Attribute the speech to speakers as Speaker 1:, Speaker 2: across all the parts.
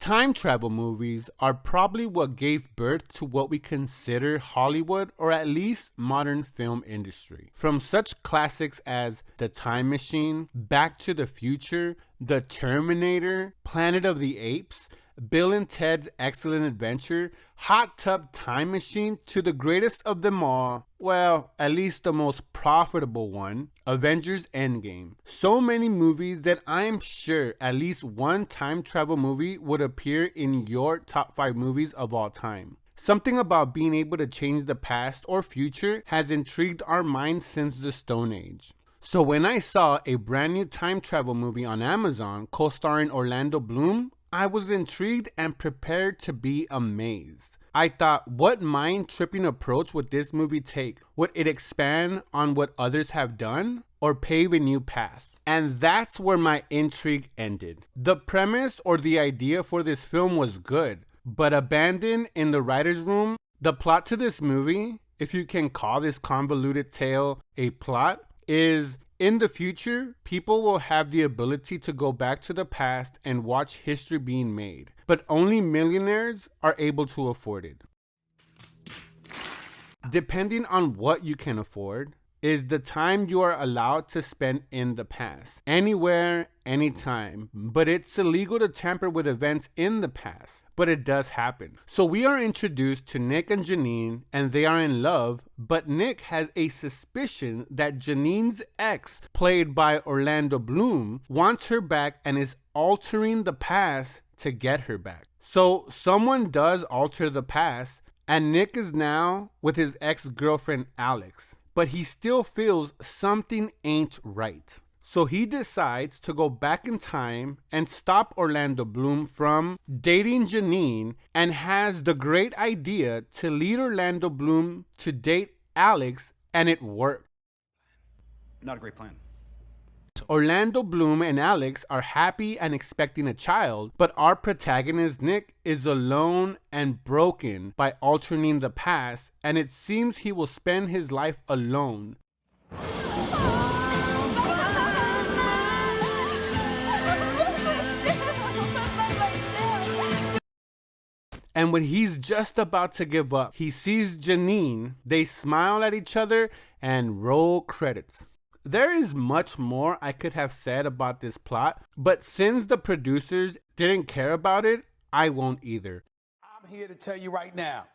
Speaker 1: Time travel movies are probably what gave birth to what we consider Hollywood, or at least modern film industry. From such classics as The Time Machine, Back to the Future, The Terminator, Planet of the Apes, Bill and Ted's Excellent Adventure, Hot Tub Time Machine, to the greatest of them all, well, at least the most profitable one, Avengers Endgame. So many movies that I am sure at least one time travel movie would appear in your top 5 movies of all time. Something about being able to change the past or future has intrigued our minds since the Stone Age. So when I saw a brand new time travel movie on Amazon co-starring Orlando Bloom, I was intrigued and prepared to be amazed. I thought, what mind-tripping approach would this movie take? Would it expand on what others have done or pave a new path? And that's where my intrigue ended. The premise or the idea for this film was good, but abandoned in the writer's room. The plot to this movie, if you can call this convoluted tale a plot, is in the future, people will have the ability to go back to the past and watch history being made, but only millionaires are able to afford it. Depending on what you can afford is the time you are allowed to spend in the past, anywhere, anytime, but it's illegal to tamper with events in the past, but it does happen. So we are introduced to Nick and Janine, and they are in love, but Nick has a suspicion that Janine's ex, played by Orlando Bloom, wants her back and is altering the past to get her back. So someone does alter the past, and Nick is now with his ex-girlfriend Alex, but he still feels something ain't right. So he decides to go back in time and stop Orlando Bloom from dating Janine, and has the great idea to lead Orlando Bloom to date Alex, and it worked.
Speaker 2: Not a great plan.
Speaker 1: Orlando Bloom and Alex are happy and expecting a child, but our protagonist Nick is alone and broken by altering the past, and it seems he will spend his life alone. And when he's just about to give up, he sees Janine, they smile at each other, and roll credits. There is much more I could have said about this plot, but since the producers didn't care about it, I won't either.
Speaker 3: I'm here to tell you right now,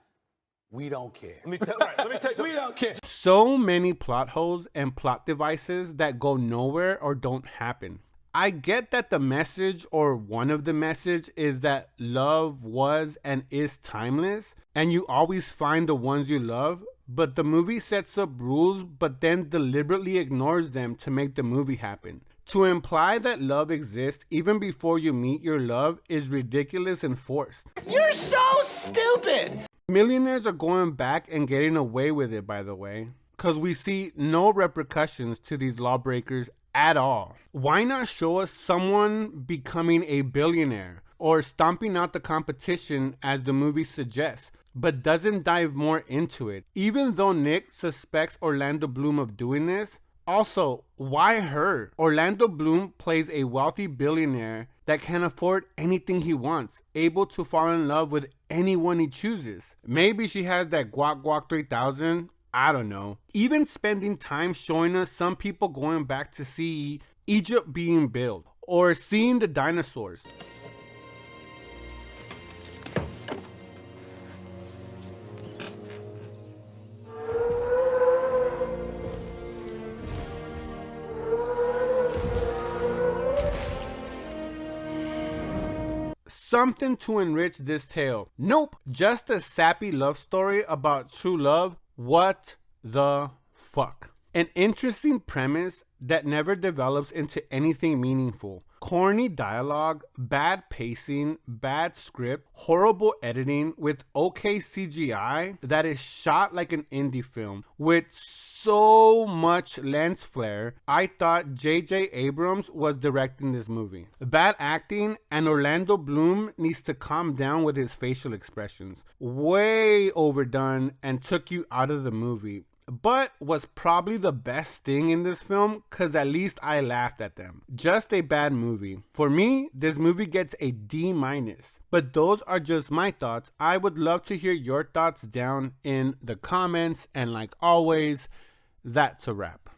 Speaker 3: we don't care.
Speaker 4: Let me tell you
Speaker 3: We don't care.
Speaker 1: So many plot holes and plot devices that go nowhere or don't happen. I get that the message, or one of the message, is that love was and is timeless, and you always find the ones you love, but the movie sets up rules but then deliberately ignores them to make the movie happen. To imply that love exists even before you meet your love is ridiculous and forced.
Speaker 3: You're so stupid.
Speaker 1: Millionaires are going back and getting away with it, by the way, because we see no repercussions to these lawbreakers at all. Why not show us someone becoming a billionaire or stomping out the competition as the movie suggests, but doesn't dive more into it? Even though Nick suspects Orlando Bloom of doing this, also, why her? Orlando Bloom plays a wealthy billionaire that can afford anything he wants, able to fall in love with anyone he chooses. Maybe she has that guac 3000, I don't know. Even spending time showing us some people going back to see Egypt being built, or seeing the dinosaurs. Something to enrich this tale. Nope, just a sappy love story about true love. What the fuck? An interesting premise that never develops into anything meaningful. Corny dialogue, bad pacing, bad script, horrible editing with okay CGI that is shot like an indie film with so much lens flare. I thought J.J. Abrams was directing this movie. Bad acting, and Orlando Bloom needs to calm down with his facial expressions. Way overdone and took you out of the movie. but was probably the best thing in this film because at least I laughed at them. Just a bad movie. For me, this movie gets a D-. But those are just my thoughts. I would love to hear your thoughts down in the comments, and like always, that's a wrap.